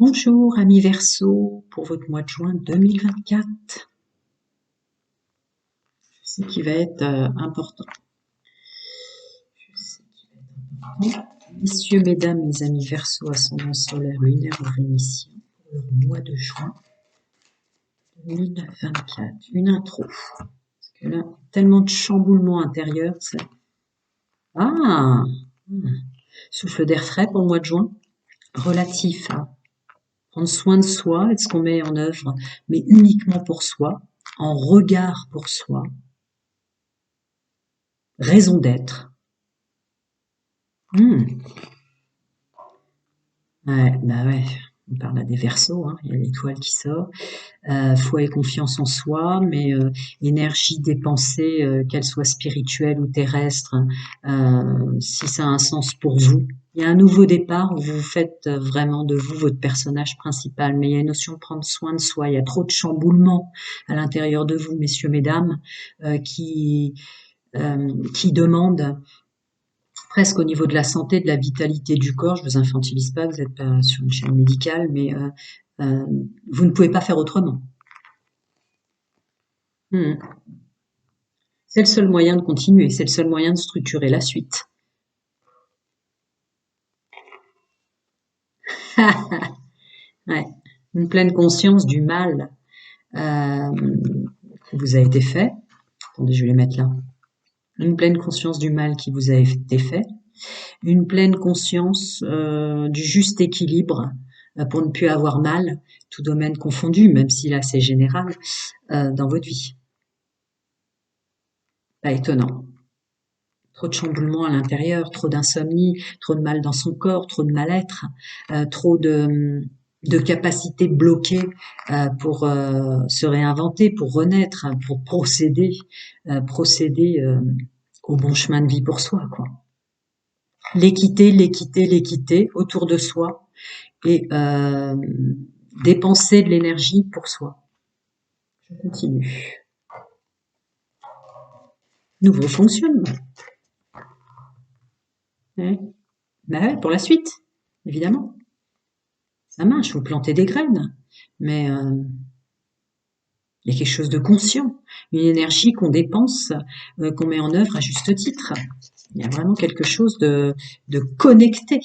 Bonjour, amis Verseau, pour votre mois de juin 2024. Je sais qu'il va être important. Messieurs, mesdames, mes amis Verseau, ascendant solaire, lunaire ou vénitien, pour le mois de juin 2024. Une intro. Parce que là, tellement de chamboulements intérieurs. Ah Souffle d'air frais pour le mois de juin. Relatif à prendre soin de soi et de ce qu'on met en œuvre, mais uniquement pour soi, en regard pour soi, raison d'être. Ouais, bah ouais, on parle à des Verseaux, hein, il y a l'étoile qui sort. Foi et confiance en soi, mais énergie dépensée, qu'elle soit spirituelle ou terrestre, si ça a un sens pour vous. Il y a un nouveau départ où vous faites vraiment de vous votre personnage principal, mais il y a une notion de prendre soin de soi. Il y a trop de chamboulements à l'intérieur de vous, messieurs, mesdames, qui demandent presque au niveau de la santé, de la vitalité du corps. Je vous infantilise pas, vous n'êtes pas sur une chaîne médicale, mais vous ne pouvez pas faire autrement. C'est le seul moyen de continuer, c'est le seul moyen de structurer la suite. Ouais. Une pleine conscience du mal qui vous a été fait. Attendez, je vais les mettre là. Une pleine conscience du mal qui vous a été fait. Une pleine conscience du juste équilibre pour ne plus avoir mal, tout domaine confondu, même si là c'est général, dans votre vie. Pas étonnant. Trop de chamboulements à l'intérieur, trop d'insomnie, trop de mal dans son corps, trop de mal-être, trop de capacités bloquées pour se réinventer, pour renaître, pour procéder au bon chemin de vie pour soi, quoi. L'équité, l'équité, l'équité autour de soi et dépenser de l'énergie pour soi. Je continue. Nouveau fonctionnement. Ouais. Bah ouais, pour la suite, évidemment. Ça marche, vous plantez des graines, mais il y a quelque chose de conscient, une énergie qu'on dépense, qu'on met en œuvre à juste titre. Il y a vraiment quelque chose de connecté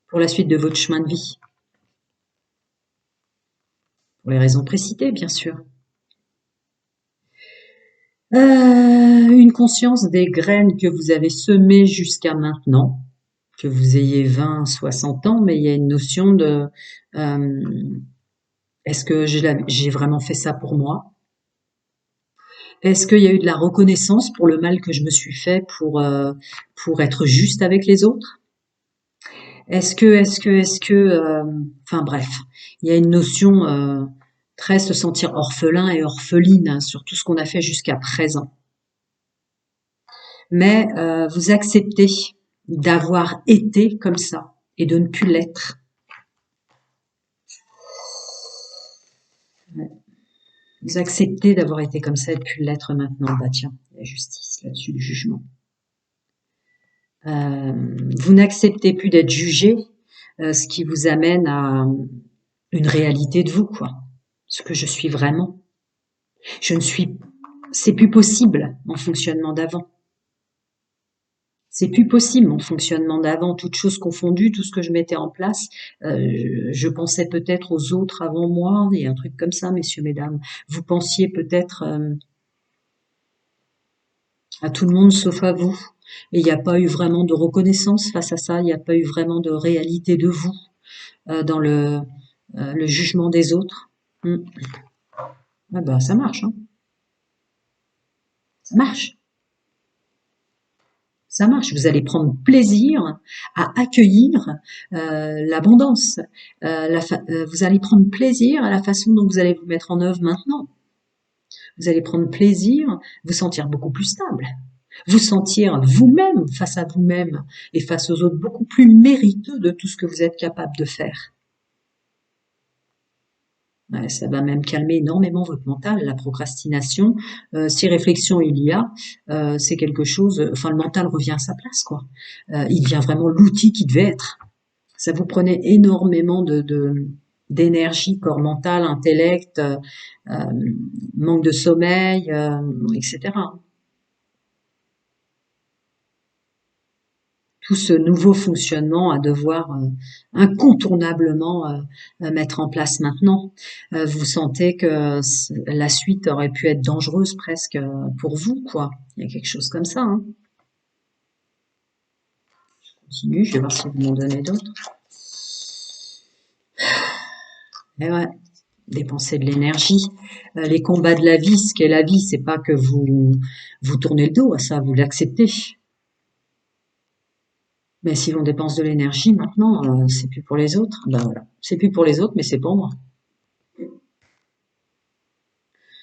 pour la suite de votre chemin de vie. Pour les raisons précitées, bien sûr. Une conscience des graines que vous avez semées jusqu'à maintenant, que vous ayez 20, 60 ans, mais il y a une notion de est-ce que j'ai vraiment fait ça pour moi? Est-ce qu'il y a eu de la reconnaissance pour le mal que je me suis fait pour être juste avec les autres? Enfin bref, il y a une notion très se sentir orphelin et orpheline sur tout ce qu'on a fait jusqu'à présent. Mais vous acceptez d'avoir été comme ça et de ne plus l'être. Vous acceptez d'avoir été comme ça et de ne plus l'être maintenant. Bah tiens, la justice là-dessus, le jugement. Vous n'acceptez plus d'être jugé, ce qui vous amène à une réalité de vous, quoi. Ce que je suis vraiment. C'est plus possible mon fonctionnement d'avant. C'est plus possible mon fonctionnement d'avant, toutes choses confondues, tout ce que je mettais en place. Je pensais peut-être aux autres avant moi, il y a un truc comme ça, messieurs, mesdames. Vous pensiez peut-être à tout le monde sauf à vous. Et il n'y a pas eu vraiment de reconnaissance face à ça, il n'y a pas eu vraiment de réalité de vous dans le jugement des autres. Ah bah ça marche, hein. Ça marche. Ça marche, vous allez prendre plaisir à accueillir l'abondance. Vous allez prendre plaisir à la façon dont vous allez vous mettre en œuvre maintenant. Vous allez prendre plaisir, vous sentir beaucoup plus stable, vous sentir vous-même face à vous-même et face aux autres beaucoup plus mériteux de tout ce que vous êtes capable de faire. Ouais, ça va même calmer énormément votre mental, la procrastination. Si réflexion il y a, c'est quelque chose. Enfin, le mental revient à sa place, quoi. Il devient vraiment l'outil qu'il devait être. Ça vous prenait énormément d'énergie, corps mental, intellect, euh, manque de sommeil, etc. Tout ce nouveau fonctionnement à devoir incontournablement mettre en place maintenant. Vous sentez que la suite aurait pu être dangereuse presque pour vous, quoi. Il y a quelque chose comme ça, hein. Continue, je vais voir si vous m'en donnez d'autres. Et ouais, dépenser de l'énergie. Les combats de la vie, ce qu'est la vie, c'est pas que vous tournez le dos à ça, vous l'acceptez. Mais si l'on dépense de l'énergie maintenant, c'est plus pour les autres. Ben voilà, c'est plus pour les autres, mais c'est pour moi.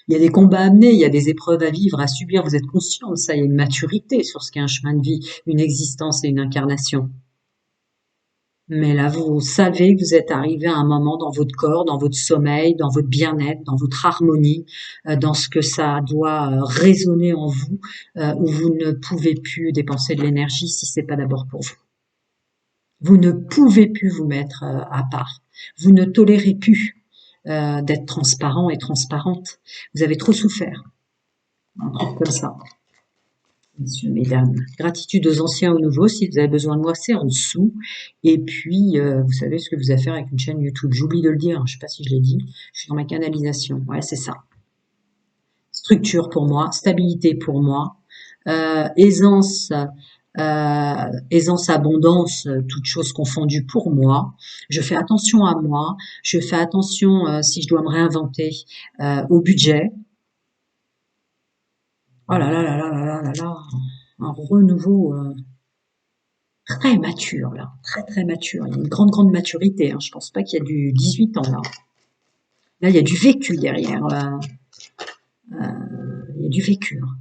Il y a des combats à mener, il y a des épreuves à vivre, à subir. Vous êtes conscient de ça. Il y a une maturité sur ce qu'est un chemin de vie, une existence et une incarnation. Mais là, vous savez que vous êtes arrivé à un moment dans votre corps, dans votre sommeil, dans votre bien-être, dans votre harmonie, dans ce que ça doit résonner en vous, où vous ne pouvez plus dépenser de l'énergie si c'est pas d'abord pour vous. Vous ne pouvez plus vous mettre à part. Vous ne tolérez plus d'être transparent et transparente. Vous avez trop souffert. Un truc comme ça. Messieurs, mesdames, gratitude aux anciens, aux nouveaux. Si vous avez besoin de moi, c'est en dessous. Et puis, vous savez ce que vous avez à faire avec une chaîne YouTube. J'oublie de le dire, je sais pas si je l'ai dit. Je suis dans ma canalisation. Ouais, c'est ça. Structure pour moi, stabilité pour moi, aisance, aisance, abondance, toutes choses confondues pour moi. Je fais attention à moi. Je fais attention, si je dois me réinventer, au budget. Oh là là là là là là là là. Un renouveau très mature là, très très mature. Il y a une grande grande maturité. Hein. Je pense pas qu'il y a du 18 ans là. Là, il y a du vécu derrière. Il y a du vécu. Hein.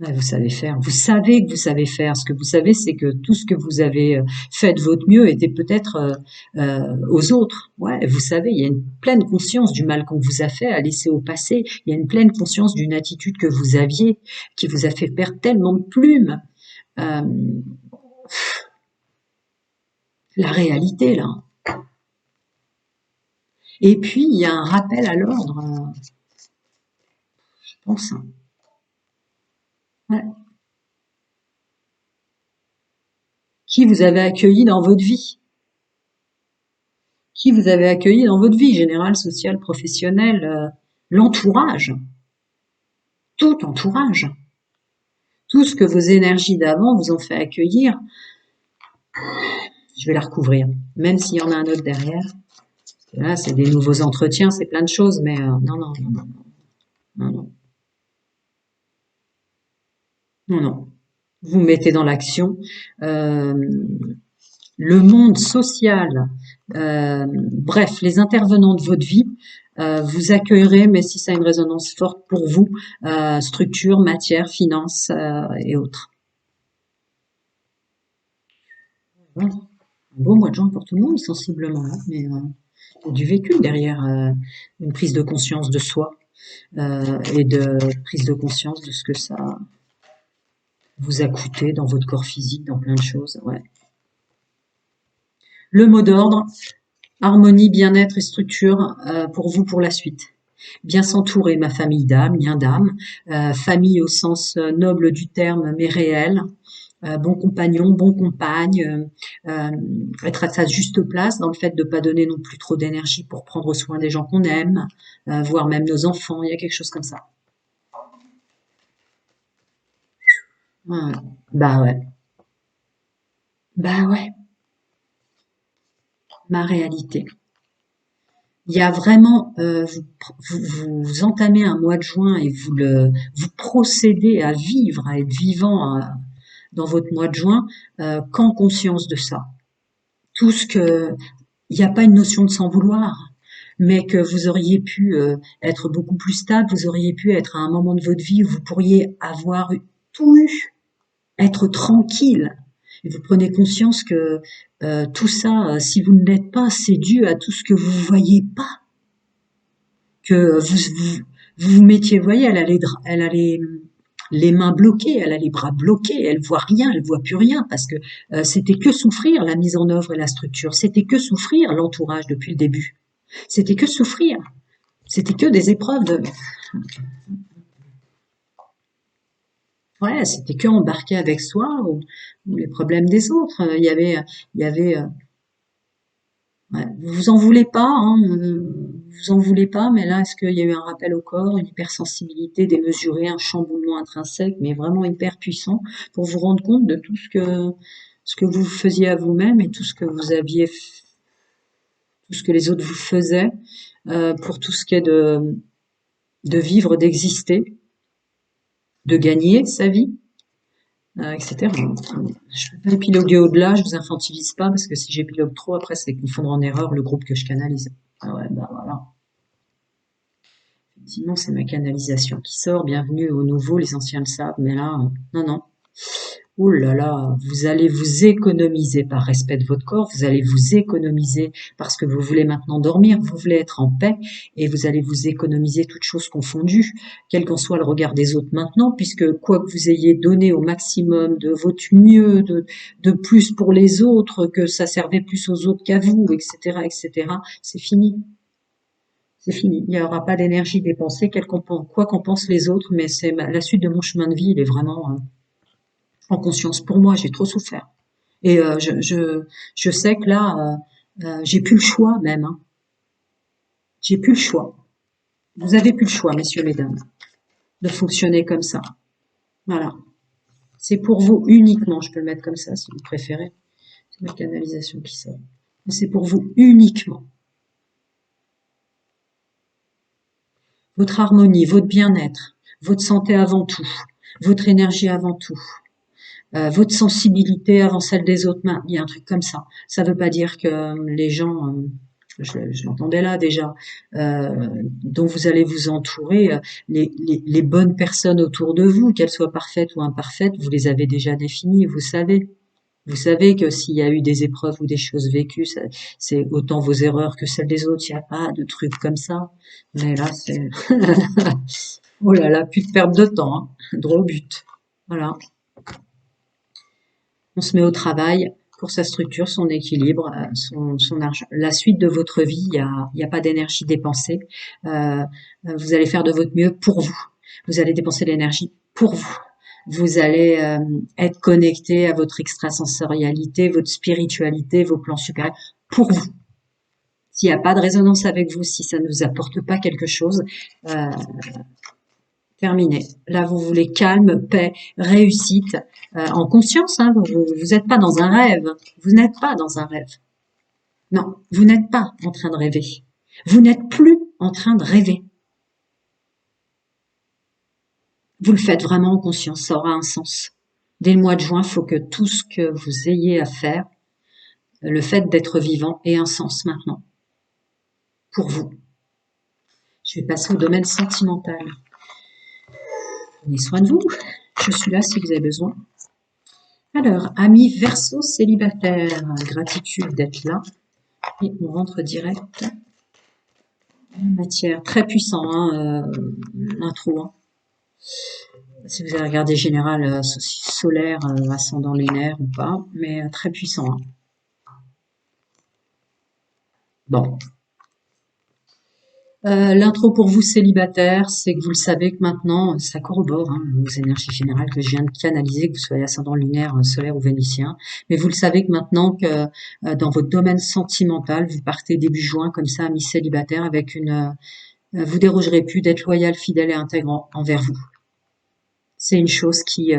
Ouais, vous savez faire. Vous savez que vous savez faire. Ce que vous savez, c'est que tout ce que vous avez fait de votre mieux était peut-être aux autres. Ouais, vous savez, il y a une pleine conscience du mal qu'on vous a fait à laisser au passé. Il y a une pleine conscience d'une attitude que vous aviez qui vous a fait perdre tellement de plumes. Euh, la réalité là. Et puis il y a un rappel à l'ordre, je pense. Hein. Ouais. Qui vous avez accueilli dans votre vie? Qui vous avez accueilli dans votre vie, générale, sociale, professionnelle, l'entourage, tout entourage, tout ce que vos énergies d'avant vous ont fait accueillir, je vais la recouvrir, même s'il y en a un autre derrière. Parce que là, c'est des nouveaux entretiens, c'est plein de choses, mais non, non, non, non, non, non, non, non. Vous mettez dans l'action. Euh, le monde social, bref, les intervenants de votre vie, vous accueillerez, mais si ça a une résonance forte pour vous, structure, matière, finance et autres. Voilà. Un beau mois de juin pour tout le monde, sensiblement, hein, mais il y a du vécu derrière une prise de conscience de soi et de prise de conscience de ce que ça vous a coûté dans votre corps physique, dans plein de choses. Ouais. Le mot d'ordre, harmonie, bien-être et structure pour vous pour la suite. Bien s'entourer, ma famille d'âme, lien d'âme, famille au sens noble du terme mais réel, bon compagnon, bon compagne, être à sa juste place dans le fait de ne pas donner non plus trop d'énergie pour prendre soin des gens qu'on aime, voire même nos enfants, il y a quelque chose comme ça. Ouais. Bah ouais, bah ouais, ma réalité. Il y a vraiment, vous entamez un mois de juin et vous procédez à vivre, à être vivant dans votre mois de juin, qu'en conscience de ça. Tout ce que, il n'y a pas une notion de s'en vouloir, mais que vous auriez pu être beaucoup plus stable, vous auriez pu être à un moment de votre vie où vous pourriez avoir tout eu, être tranquille. Et vous prenez conscience que tout ça, si vous ne l'êtes pas, c'est dû à tout ce que vous voyez pas. Que vous vous mettiez, vous voyez, elle allait les mains bloquées, elle a les bras bloqués, elle voit rien, elle voit plus rien, parce que c'était que souffrir la mise en œuvre et la structure, c'était que souffrir l'entourage depuis le début, c'était que souffrir, c'était que des épreuves de, ouais, c'était que embarquer avec soi ou les problèmes des autres. Il y avait, ouais, vous en voulez pas, hein, vous en voulez pas, mais là, est-ce qu'il y a eu un rappel au corps, une hypersensibilité démesurée, un chamboulement intrinsèque, mais vraiment hyper puissant, pour vous rendre compte de tout ce que vous faisiez à vous-même et tout ce que vous aviez, tout ce que les autres vous faisaient, pour tout ce qui est de vivre, d'exister, de gagner sa vie, etc. Je peux pas épiloguer au-delà, je vous infantilise pas, parce que si j'épilogue trop, après, c'est confondre en erreur le groupe que je canalise. Ah ouais, bah voilà. Effectivement, c'est ma canalisation qui sort. Bienvenue aux nouveaux, les anciens le savent, mais là, non, non. Ouh là là, vous allez vous économiser par respect de votre corps, vous allez vous économiser parce que vous voulez maintenant dormir, vous voulez être en paix, et vous allez vous économiser toutes choses confondues, quel qu'en soit le regard des autres maintenant, puisque quoi que vous ayez donné au maximum de votre mieux, de plus pour les autres, que ça servait plus aux autres qu'à vous, etc., c'est fini. C'est fini. Il n'y aura pas d'énergie dépensée, quoi qu'en pensent les autres, mais c'est la suite de mon chemin de vie, il est vraiment en conscience. Pour moi, j'ai trop souffert. Et je sais que là, j'ai plus le choix même. Hein. J'ai plus le choix. Vous avez plus le choix, messieurs, mesdames, de fonctionner comme ça. Voilà. C'est pour vous uniquement. Je peux le mettre comme ça si vous préférez. C'est ma canalisation qui sort. C'est pour vous uniquement. Votre harmonie, votre bien-être, votre santé avant tout, votre énergie avant tout. Votre sensibilité avant celle des autres mains. Il y a un truc comme ça. Ça veut pas dire que les gens, je l'entendais là déjà, dont vous allez vous entourer, les bonnes personnes autour de vous, qu'elles soient parfaites ou imparfaites, vous les avez déjà définies, vous savez. Vous savez que s'il y a eu des épreuves ou des choses vécues, c'est autant vos erreurs que celles des autres. Il n'y a pas de trucs comme ça. Mais là, c'est oh là là, plus de perte de temps, hein. Droit au but. Voilà. On se met au travail pour sa structure, son équilibre, son argent. La suite de votre vie, il y a pas d'énergie dépensée. Vous allez faire de votre mieux pour vous. Vous allez dépenser de l'énergie pour vous. Vous allez être connecté à votre extrasensorialité, votre spiritualité, vos plans supérieurs pour vous. S'il n'y a pas de résonance avec vous, si ça ne vous apporte pas quelque chose, terminé. Là, vous voulez calme, paix, réussite, en conscience. Hein, vous n'êtes pas dans un rêve. Vous n'êtes pas dans un rêve. Non, vous n'êtes pas en train de rêver. Vous n'êtes plus en train de rêver. Vous le faites vraiment en conscience. Ça aura un sens. Dès le mois de juin, il faut que tout ce que vous ayez à faire, le fait d'être vivant, ait un sens maintenant. Pour vous. Je vais passer au domaine sentimental. Prenez soin de vous. Je suis là si vous avez besoin. Alors, amis Verseau célibataire, gratitude d'être là. Et on rentre direct en matière. Très puissant, hein, l'intro. Hein. Si vous avez regardé général solaire, ascendant lunaire ou pas, mais très puissant. Hein. Bon. L'intro pour vous célibataires, c'est que vous le savez que maintenant, ça corrobore hein, aux énergies générales que je viens de canaliser, que vous soyez ascendant lunaire, solaire ou vénitien. Mais vous le savez que maintenant que dans votre domaine sentimental, vous partez début juin comme ça, amis célibataires, avec vous dérogerez plus d'être loyal, fidèle et intègre envers vous. C'est une chose qui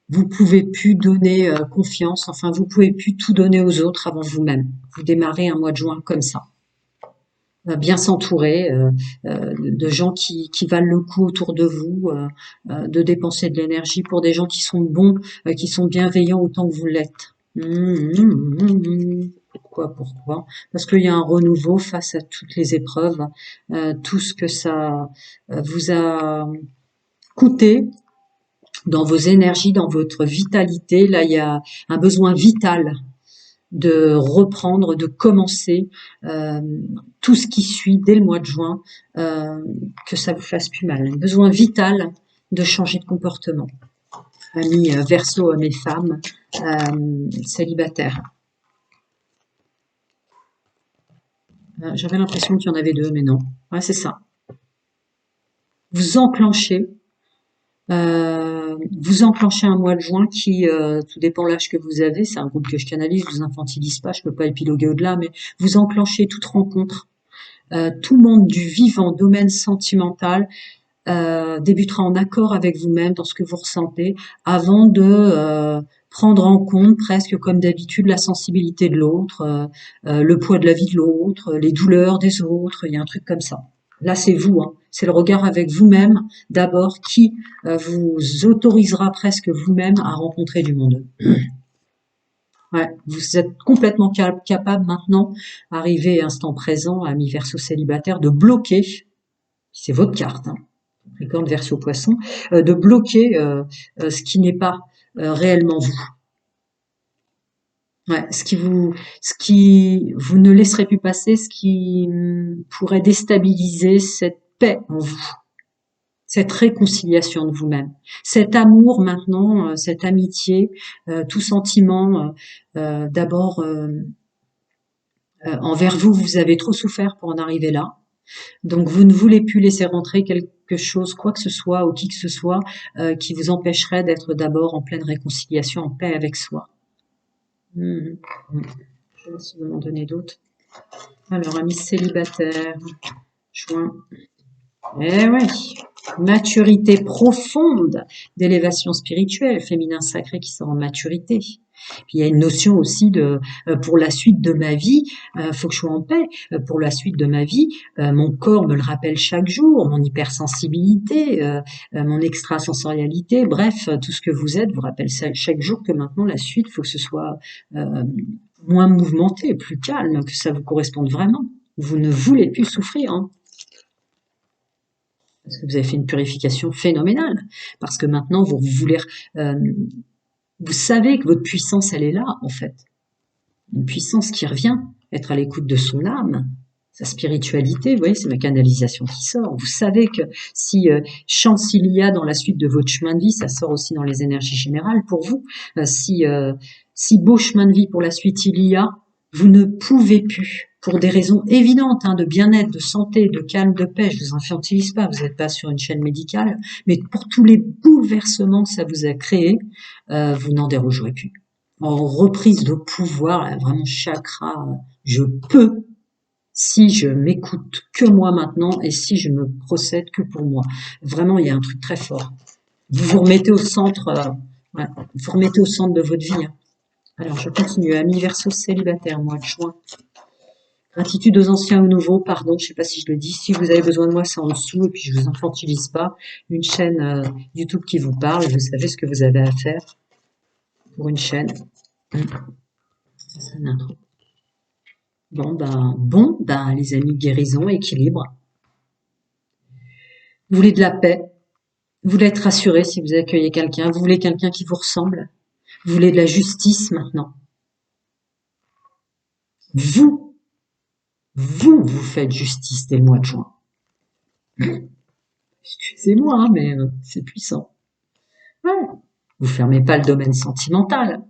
vous pouvez plus donner confiance. Enfin, vous pouvez plus tout donner aux autres avant vous-même. Vous démarrez un mois de juin comme ça. Bien s'entourer de gens qui valent le coup autour de vous, de dépenser de l'énergie pour des gens qui sont bons, qui sont bienveillants autant que vous l'êtes. Pourquoi? Parce qu'il y a un renouveau face à toutes les épreuves, tout ce que ça vous a coûté dans vos énergies, dans votre vitalité. Là, il y a un besoin vital de reprendre, de commencer tout ce qui suit dès le mois de juin, que ça vous fasse plus mal. Un besoin vital de changer de comportement. Amis Verseau, hommes et femmes, célibataires. J'avais l'impression qu'il y en avait deux, mais non. Ouais, c'est ça. Vous enclenchez un mois de juin qui, tout dépend de l'âge que vous avez, c'est un groupe que je canalise, je vous infantilise pas, je peux pas épiloguer au-delà, mais vous enclenchez toute rencontre, tout monde du vivant, domaine sentimental, débutera en accord avec vous-même dans ce que vous ressentez, avant de prendre en compte presque comme d'habitude la sensibilité de l'autre, le poids de la vie de l'autre, les douleurs des autres, il y a un truc comme ça. Là, c'est vous, hein. C'est le regard avec vous-même d'abord qui vous autorisera presque vous-même à rencontrer du monde. Ouais, vous êtes complètement capable maintenant, arrivé à instant présent, ami Verseau célibataire, de bloquer, c'est votre carte, hein, Capricorne, Verseau, Poisson, de bloquer ce qui n'est pas réellement vous. Ouais, ce qui vous ne laisserez plus passer, ce qui pourrait déstabiliser cette paix en vous, cette réconciliation de vous-même, cet amour maintenant, cette amitié, tout sentiment d'abord envers vous, vous avez trop souffert pour en arriver là. Donc vous ne voulez plus laisser rentrer quelque chose, quoi que ce soit ou qui que ce soit, qui vous empêcherait d'être d'abord en pleine réconciliation, en paix avec soi. Je vais essayer de m'en donner d'autres. Alors, amis célibataires, juin. Eh oui, maturité profonde d'élévation spirituelle, féminin sacré qui sort en maturité. Puis il y a une notion aussi de pour la suite de ma vie, faut que je sois en paix. Pour la suite de ma vie, mon corps me le rappelle chaque jour, mon hypersensibilité, mon extrasensorialité, bref, tout ce que vous êtes vous rappelle chaque jour que maintenant la suite, faut que ce soit moins mouvementé, plus calme, que ça vous corresponde vraiment. Vous ne voulez plus souffrir, hein. Parce que vous avez fait une purification phénoménale. Parce que maintenant, vous voulez, vous savez que votre puissance, elle est là, en fait. Une puissance qui revient, être à l'écoute de son âme, sa spiritualité, vous voyez, c'est ma canalisation qui sort. Vous savez que si chance il y a dans la suite de votre chemin de vie, ça sort aussi dans les énergies générales pour vous. Si beau chemin de vie pour la suite il y a, vous ne pouvez plus, pour des raisons évidentes, hein, de bien-être, de santé, de calme, de paix, je vous infantilise pas, vous n'êtes pas sur une chaîne médicale, mais pour tous les bouleversements que ça vous a créé, vous n'en dérogerez plus. En reprise de pouvoir, là, vraiment chakra, je peux, si je m'écoute que moi maintenant et si je me procède que pour moi. Vraiment, il y a un truc très fort. Vous vous remettez au centre, ouais, vous remettez au centre de votre vie, hein. Alors, je continue. Ami Verseau célibataire, mois de juin. Gratitude aux anciens, aux nouveaux. Pardon, je sais pas si je le dis. Si vous avez besoin de moi, c'est en dessous. Et puis, je vous infantilise pas. Une chaîne YouTube qui vous parle. Vous savez ce que vous avez à faire pour une chaîne. C'est une intro. Bon, les amis, guérison, équilibre. Vous voulez de la paix. Vous voulez être rassuré si vous accueillez quelqu'un. Vous voulez quelqu'un qui vous ressemble. Vous voulez de la justice maintenant. Vous faites justice dès le mois de juin. Excusez-moi, hein, mais c'est puissant. Ouais. Vous fermez pas le domaine sentimental.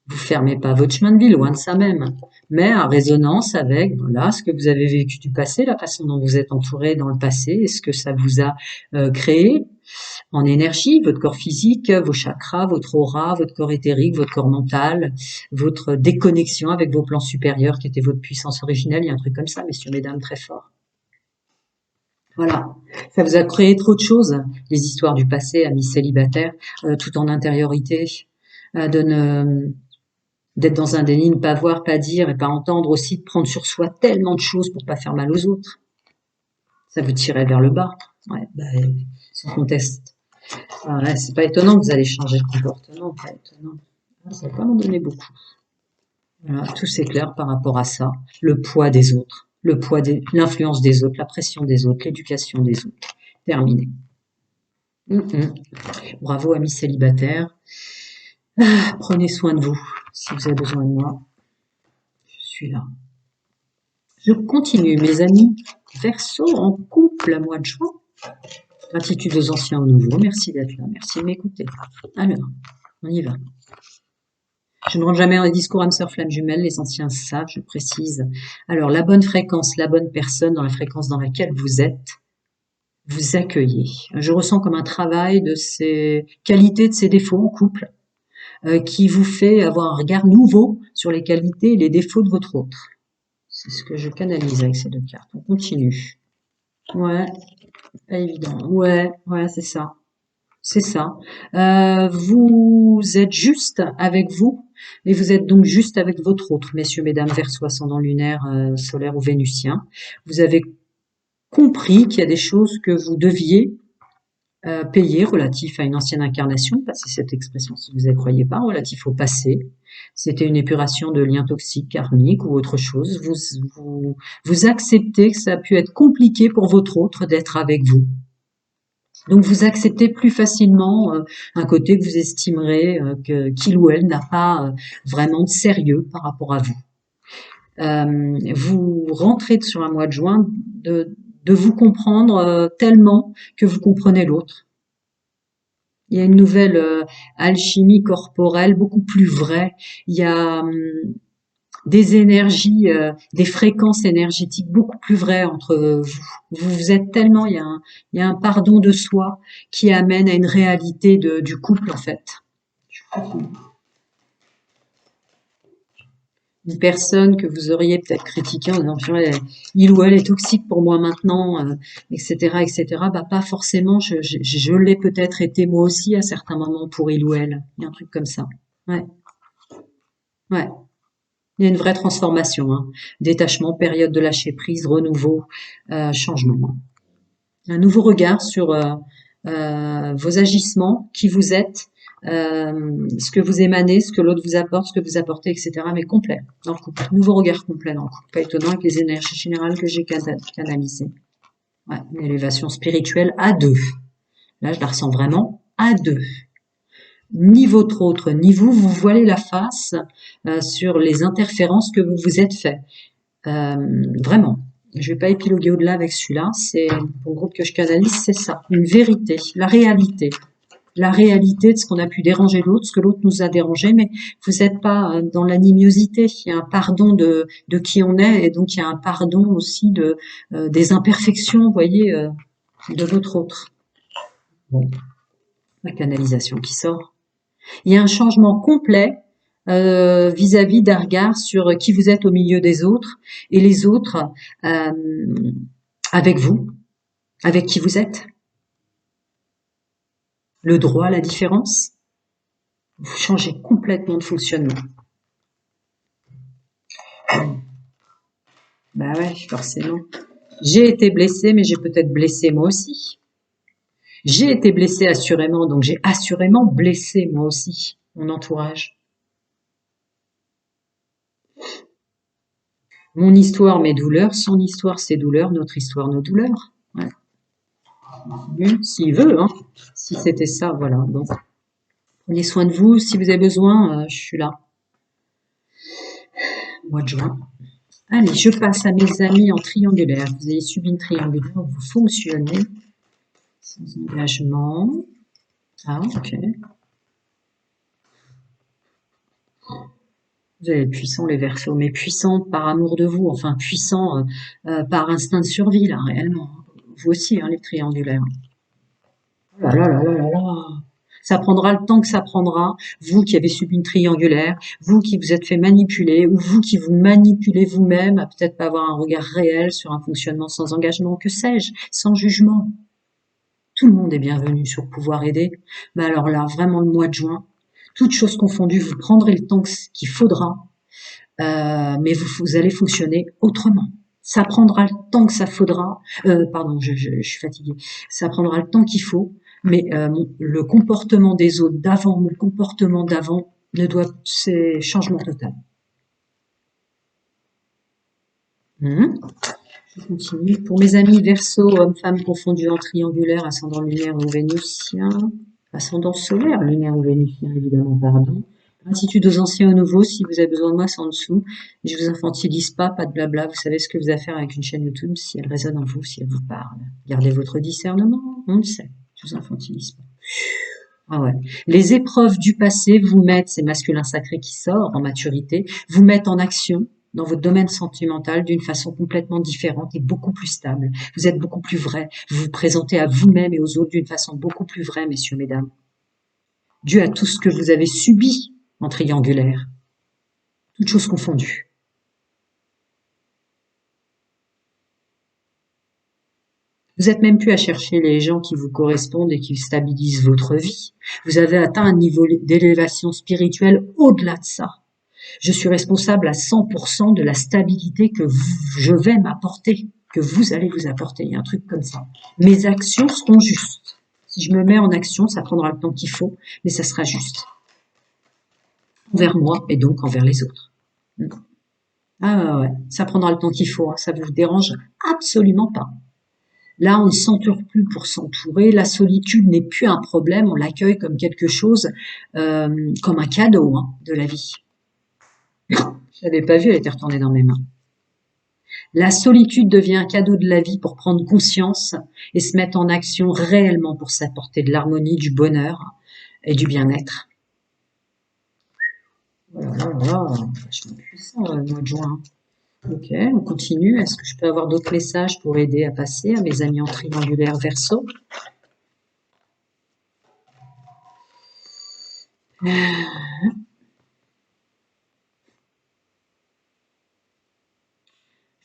Vous fermez pas votre chemin de vie, loin de ça même. Mais en résonance avec, voilà, ce que vous avez vécu du passé, la façon dont vous êtes entouré dans le passé, et ce que ça vous a créé en énergie, votre corps physique, vos chakras, votre aura, votre corps éthérique, votre corps mental, votre déconnexion avec vos plans supérieurs qui étaient votre puissance originelle. Il y a un truc comme ça, messieurs, mesdames, très fort. Voilà, ça vous a créé trop de choses, les histoires du passé, amis célibataires, tout en intériorité, d'être dans un déni, ne pas voir, pas dire et pas entendre aussi, de prendre sur soi tellement de choses pour pas faire mal aux autres. Ça vous tirait vers le bas, ouais, sans conteste. Ouais, c'est pas étonnant que vous allez changer de comportement, pas étonnant. Ça va pas m'en donner beaucoup. Voilà, tout s'éclaire par rapport à ça. Le poids des autres, l'influence des autres, la pression des autres, l'éducation des autres. Terminé. Bravo, amis célibataires. Prenez soin de vous. Si vous avez besoin de moi, je suis là. Je continue, mes amis. Verseau en couple, mois de juin. Gratitude aux anciens, aux nouveaux. Merci d'être là. Merci de m'écouter. Alors, on y va. Je ne rentre jamais dans les discours âme sœur flamme jumelle, les anciens savent, je précise. Alors, la bonne fréquence, la bonne personne dans la fréquence dans laquelle vous êtes, vous accueillez. Je ressens comme un travail de ces qualités, de ces défauts en couple, qui vous fait avoir un regard nouveau sur les qualités et les défauts de votre autre. C'est ce que je canalise avec ces deux cartes. On continue. Ouais, pas évident. Ouais, c'est ça. C'est ça. Vous êtes juste avec vous, mais vous êtes donc juste avec votre autre, messieurs, mesdames, Verseau, ascendant lunaire, solaire ou vénusien. Vous avez compris qu'il y a des choses que vous deviez payer relatif à une ancienne incarnation, passez cette expression si vous ne croyez pas, relatif au passé. C'était une épuration de liens toxiques, karmiques ou autre chose. Vous acceptez que ça a pu être compliqué pour votre autre d'être avec vous. Donc vous acceptez plus facilement un côté que vous estimerez qu'il ou elle n'a pas vraiment de sérieux par rapport à vous. Vous rentrez sur un mois de juin de vous comprendre tellement que vous comprenez l'autre. Il y a une nouvelle alchimie corporelle beaucoup plus vraie. Il y a des énergies, des fréquences énergétiques beaucoup plus vraies entre vous. Vous êtes tellement, il y a un pardon de soi qui amène à une réalité du couple en fait. Une personne que vous auriez peut-être critiquée en disant il ou elle est toxique pour moi maintenant, etc., etc. Bah pas forcément. Je l'ai peut-être été moi aussi à certains moments pour il ou elle. Il y a un truc comme ça. Ouais, ouais. Il y a une vraie transformation, hein. Détachement, période de lâcher prise, renouveau, changement. Un nouveau regard sur vos agissements, qui vous êtes, ce que vous émanez, ce que l'autre vous apporte, ce que vous apportez, etc. Mais complet dans le couple. Nouveau regard complet dans le couple. Pas étonnant avec les énergies générales que j'ai canalisées. Ouais, une élévation spirituelle à deux. Là, je la ressens vraiment à deux. Ni votre autre, ni vous, vous voilez la face sur les interférences que vous vous êtes fait. Vraiment. Je vais pas épiloguer au-delà avec celui-là. C'est pour le groupe que je canalise, c'est ça, une vérité, la réalité de ce qu'on a pu déranger l'autre, ce que l'autre nous a dérangé, mais vous n'êtes pas dans l'animosité. Il y a un pardon de qui on est, et donc il y a un pardon aussi de des imperfections, vous voyez, de votre autre. Bon, la canalisation qui sort. Il y a un changement complet vis-à-vis d'un regard sur qui vous êtes au milieu des autres et les autres avec vous, avec qui vous êtes. Le droit, la différence. Vous changez complètement de fonctionnement. Bah ouais, forcément. J'ai été blessée, mais j'ai peut-être blessé moi aussi. J'ai été blessée assurément, donc j'ai assurément blessé moi aussi mon entourage. Mon histoire, mes douleurs, son histoire, ses douleurs, notre histoire, nos douleurs. Ouais. S'il veut, hein. Si c'était ça, voilà. Bon. Prenez soin de vous. Si vous avez besoin, je suis là. Mois de juin. Allez, je passe à mes amis en triangulaire. Vous avez subi une triangulaire, vous fonctionnez sans engagement. Ah, ok. Vous avez puissants les Verseaux, mais puissants par amour de vous, enfin puissants par instinct de survie, là, réellement. Vous aussi, hein, les triangulaires. Oh là là là là là là. Ça prendra le temps que ça prendra. Vous qui avez subi une triangulaire, vous qui vous êtes fait manipuler, ou vous qui vous manipulez vous-même, à peut-être pas avoir un regard réel sur un fonctionnement sans engagement, que sais-je, sans jugement. Tout le monde est bienvenu sur Pouvoir aider. Mais alors là, vraiment le mois de juin, toutes choses confondues, vous prendrez le temps qu'il faudra, mais vous allez fonctionner autrement. Ça prendra le temps que ça faudra. Pardon, je suis fatiguée. Ça prendra le temps qu'il faut, mais le comportement des autres d'avant, mon comportement d'avant, c'est changement total. Je continue. Pour mes amis Verseau, hommes-femmes confondus en triangulaire, ascendant lunaire ou vénusien, ascendant solaire, lunaire ou vénusien, évidemment, pardon. Attitude aux anciens et aux nouveaux, si vous avez besoin de moi, c'est en dessous. Je vous infantilise pas de blabla. Vous savez ce que vous avez à faire avec une chaîne YouTube, si elle résonne en vous, si elle vous parle. Gardez votre discernement, on le sait. Je vous infantilise pas. Ah ouais. Les épreuves du passé vous mettent, c'est masculin sacré qui sort en maturité, vous mettent en action dans votre domaine sentimental d'une façon complètement différente et beaucoup plus stable. Vous êtes beaucoup plus vrai. Vous vous présentez à vous-même et aux autres d'une façon beaucoup plus vraie, messieurs, mesdames. Dû à tout ce que vous avez subi en triangulaire. Toutes choses confondues. Vous êtes même plus à chercher les gens qui vous correspondent et qui stabilisent votre vie. Vous avez atteint un niveau d'élévation spirituelle au-delà de ça. Je suis responsable à 100% de la stabilité que je vais m'apporter, que vous allez vous apporter. Il y a un truc comme ça. Mes actions seront justes. Si je me mets en action, ça prendra le temps qu'il faut, mais ça sera juste. Envers moi et donc envers les autres. Ah ouais, ça prendra le temps qu'il faut, hein. Ça vous dérange absolument pas. Là, on ne s'entoure plus pour s'entourer. La solitude n'est plus un problème. On l'accueille comme quelque chose, comme un cadeau, hein, de la vie. Je l'avais pas vu, elle était retournée dans mes mains. La solitude devient un cadeau de la vie pour prendre conscience et se mettre en action réellement pour s'apporter de l'harmonie, du bonheur et du bien-être. Voilà, vachement puissant, le mois de juin. Ok, on continue. Est-ce que je peux avoir d'autres messages pour aider à passer à mes amis en triangulaire Verseau?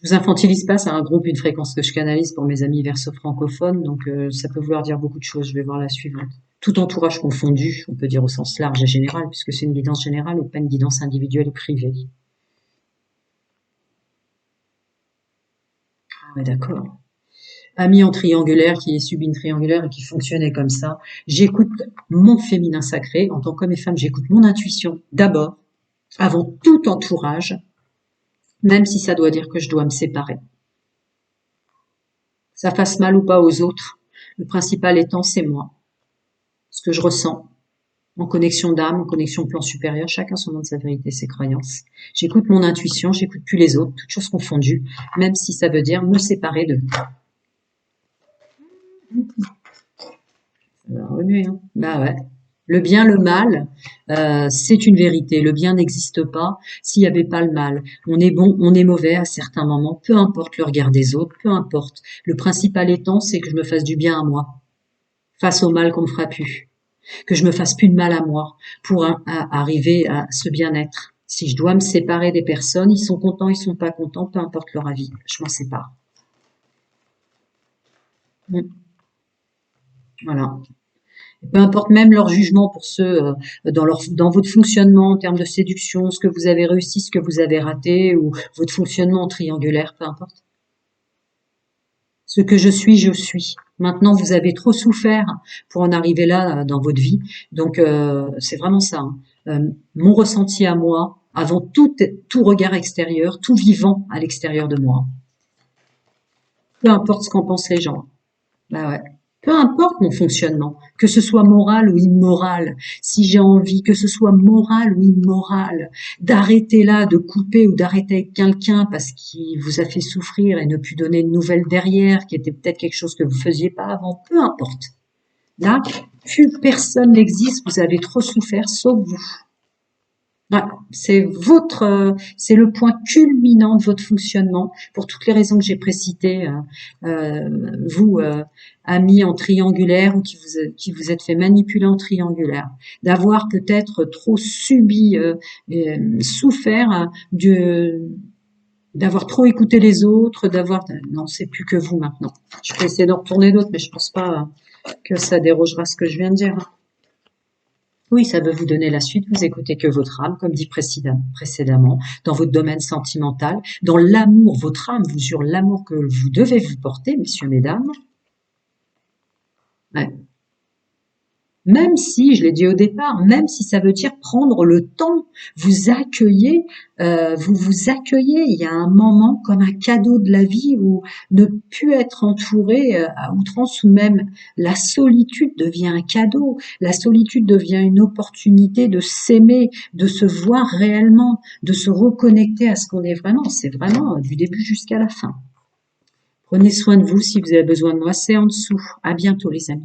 Je vous infantilise pas, c'est un groupe, une fréquence que je canalise pour mes amis verso francophones, donc ça peut vouloir dire beaucoup de choses. Je vais voir la suivante. Tout entourage confondu, on peut dire au sens large et général, puisque c'est une guidance générale et pas une guidance individuelle et privée. Ah ouais, d'accord. Ami en triangulaire, qui est subi une triangulaire et qui fonctionnait comme ça. J'écoute mon féminin sacré, en tant qu'homme et femme, j'écoute mon intuition d'abord, avant tout entourage, même si ça doit dire que je dois me séparer. Ça fasse mal ou pas aux autres, le principal étant c'est moi, ce que je ressens, en connexion d'âme, en connexion plan supérieur, chacun son nom de sa vérité, ses croyances. J'écoute mon intuition, j'écoute plus les autres, toutes choses confondues, même si ça veut dire me séparer d'eux. Ça va remuer, hein. Bah ouais. Le bien, le mal, c'est une vérité. Le bien n'existe pas s'il n'y avait pas le mal. On est bon, on est mauvais à certains moments, peu importe le regard des autres, peu importe. Le principal étant, c'est que je me fasse du bien à moi, face au mal qu'on me fera plus. Que je me fasse plus de mal à moi pour arriver à ce bien-être. Si je dois me séparer des personnes, ils sont contents, ils sont pas contents, peu importe leur avis, je m'en sépare. Mm. Voilà. Peu importe même leur jugement pour ceux dans votre fonctionnement en termes de séduction, ce que vous avez réussi, ce que vous avez raté, ou votre fonctionnement triangulaire, peu importe. Ce que je suis, je suis. Maintenant, vous avez trop souffert pour en arriver là dans votre vie. Donc, c'est vraiment ça, hein. Mon ressenti à moi, avant tout regard extérieur, tout vivant à l'extérieur de moi. Peu importe ce qu'en pensent les gens. Bah ouais. Peu importe mon fonctionnement, que ce soit moral ou immoral, si j'ai envie, que ce soit moral ou immoral, d'arrêter là, de couper ou d'arrêter avec quelqu'un parce qu'il vous a fait souffrir et ne plus donner de nouvelles derrière, qui était peut-être quelque chose que vous faisiez pas avant, peu importe. Là, plus personne n'existe, vous avez trop souffert, sauf vous. Ouais, c'est le point culminant de votre fonctionnement pour toutes les raisons que j'ai précitées. Vous, amis en triangulaire ou qui vous êtes fait manipuler en triangulaire, d'avoir peut-être trop subi, souffert d'avoir trop écouté les autres, non, c'est plus que vous maintenant. Je peux essayer d'en retourner d'autres, mais je pense pas que ça dérogera ce que je viens de dire. Oui, ça veut vous donner la suite, vous écoutez que votre âme, comme dit précédemment, dans votre domaine sentimental, dans l'amour, votre âme vous jure l'amour que vous devez vous porter, messieurs, mesdames. Ouais. Même si, je l'ai dit au départ, même si ça veut dire prendre le temps, vous vous accueillez. Il y a un moment comme un cadeau de la vie où ne plus être entouré à outrance, ou même la solitude devient un cadeau. La solitude devient une opportunité de s'aimer, de se voir réellement, de se reconnecter à ce qu'on est vraiment. C'est vraiment du début jusqu'à la fin. Prenez soin de vous. Si vous avez besoin de moi, c'est en dessous. À bientôt les amis.